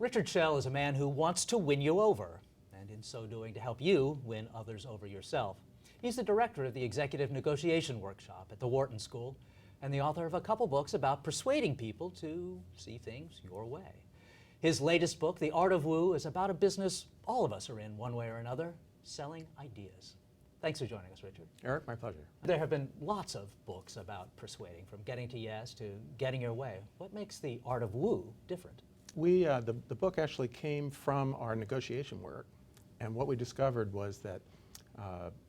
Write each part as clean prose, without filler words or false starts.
Richard Schell is a man who wants to win you over, and in so doing to help you win others over yourself. He's the director of the Executive Negotiation Workshop at the Wharton School, and the author of a couple books about persuading people to see things your way. His latest book, The Art of Woo, is about a business all of us are in one way or another, selling ideas. Thanks for joining us, Richard. Eric, my pleasure. There have been lots of books about persuading, from getting to yes to getting your way. What makes The Art of Woo different? The book actually came from our negotiation work, and what we discovered was that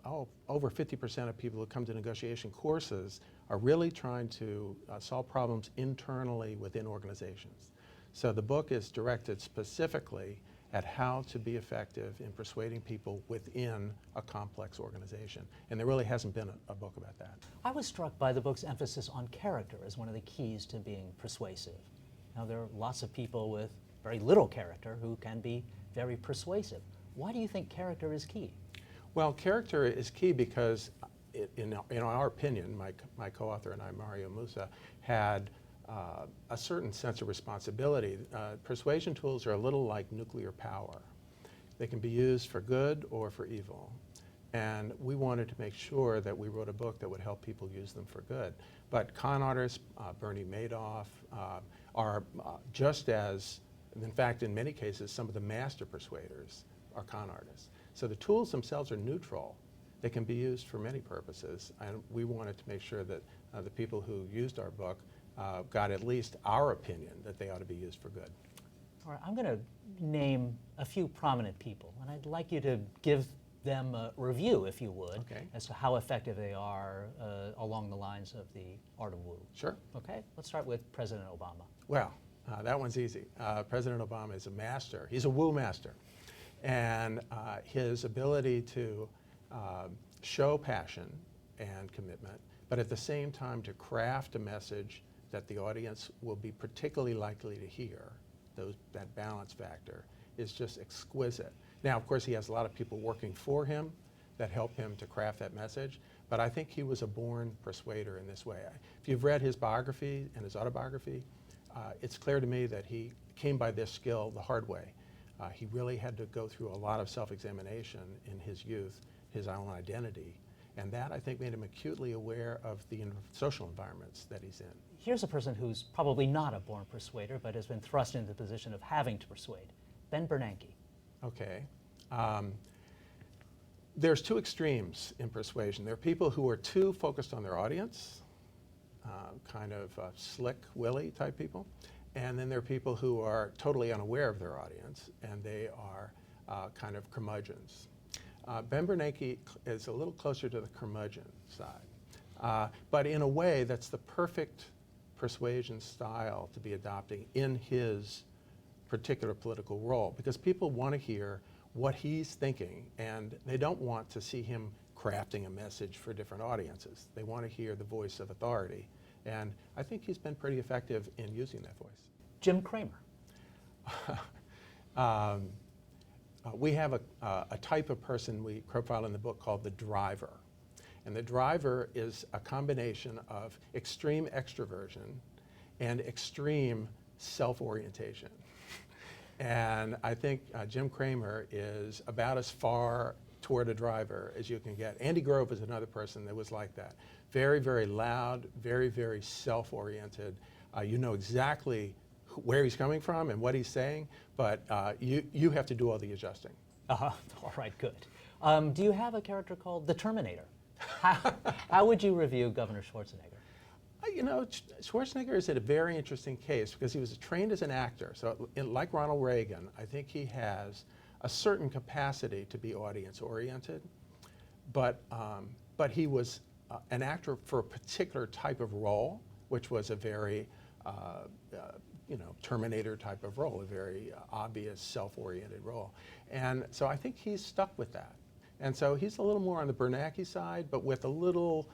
over 50% of people who come to negotiation courses are really trying to solve problems internally within organizations. So the book is directed specifically at how to be effective in persuading people within a complex organization. And there really hasn't been a book about that. I was struck by the book's emphasis on character as one of the keys to being persuasive. Now, there are lots of people with very little character who can be very persuasive. Why do you think character is key? Well, character is key because, in our opinion, my co-author and I, Mario Musa, had a certain sense of responsibility. Persuasion tools are a little like nuclear power. They can be used for good or for evil. And we wanted to make sure that we wrote a book that would help people use them for good. But con artists, Bernie Madoff, are just as, in fact, in many cases, some of the master persuaders are con artists. So the tools themselves are neutral. They can be used for many purposes. And we wanted to make sure that the people who used our book got at least our opinion that they ought to be used for good. All right, I'm going to name a few prominent people, and I'd like you to give them a review, if you would, Okay. as to how effective they are along the lines of The Art of Woo. Sure. Okay, let's start with President Obama. Well, that one's easy. President Obama is a master. He's a woo master. And his ability to show passion and commitment, but at the same time to craft a message that the audience will be particularly likely to hear, that balance factor, is just exquisite. Now, of course, he has a lot of people working for him that help him to craft that message, but I think he was a born persuader in this way. If you've read his biography and his autobiography, it's clear to me that he came by this skill the hard way. He really had to go through a lot of self-examination in his youth, his own identity, and that, I think, made him acutely aware of the social environments that he's in. Here's a person who's probably not a born persuader, but has been thrust into the position of having to persuade. Ben Bernanke. Okay. There's two extremes in persuasion. There are people who are too focused on their audience, kind of slick Willie type people, and then there are people who are totally unaware of their audience, and they are kind of curmudgeons. Ben Bernanke is a little closer to the curmudgeon side, but in a way that's the perfect persuasion style to be adopting in his particular political role, because people want to hear what he's thinking, and they don't want to see him crafting a message for different audiences. They want to hear the voice of authority, and I think he's been pretty effective in using that voice. Jim Cramer. We have a type of person we profile in the book called the driver. And the driver is a combination of extreme extroversion and extreme self-orientation. And I think Jim Cramer is about as far toward a driver as you can get. Andy Grove is another person that was like that. Very, very loud, very, very self-oriented. You know exactly where he's coming from and what he's saying, but you have to do all the adjusting. All right, good. Do you have a character called the Terminator? How would you review Governor Schwarzenegger? You know, Schwarzenegger is a very interesting case because he was trained as an actor. So like Ronald Reagan, I think he has a certain capacity to be audience-oriented, but he was an actor for a particular type of role, which was a very Terminator type of role, a very obvious self-oriented role. And so I think he's stuck with that. And so he's a little more on the Bernanke side, but with a little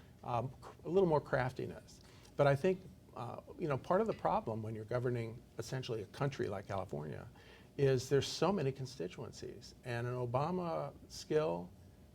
more craftiness. But I think, part of the problem when you're governing essentially a country like California is there's so many constituencies. And an Obama skill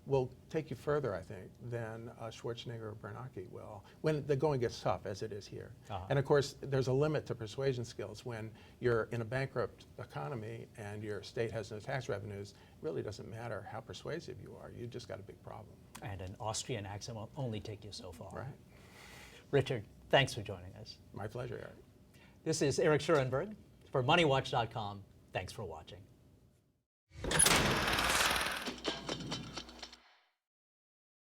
will take you further, I think, than Schwarzenegger or Bernanke will when the going gets tough, as it is here. And of course, there's a limit to persuasion skills. When you're in a bankrupt economy and your state has no tax revenues, it really doesn't matter how persuasive you are. You just got a big problem. And an Austrian accent will only take you so far. Right. Richard, thanks for joining us. My pleasure, Eric. This is Eric Schurenberg for MoneyWatch.com. Thanks for watching.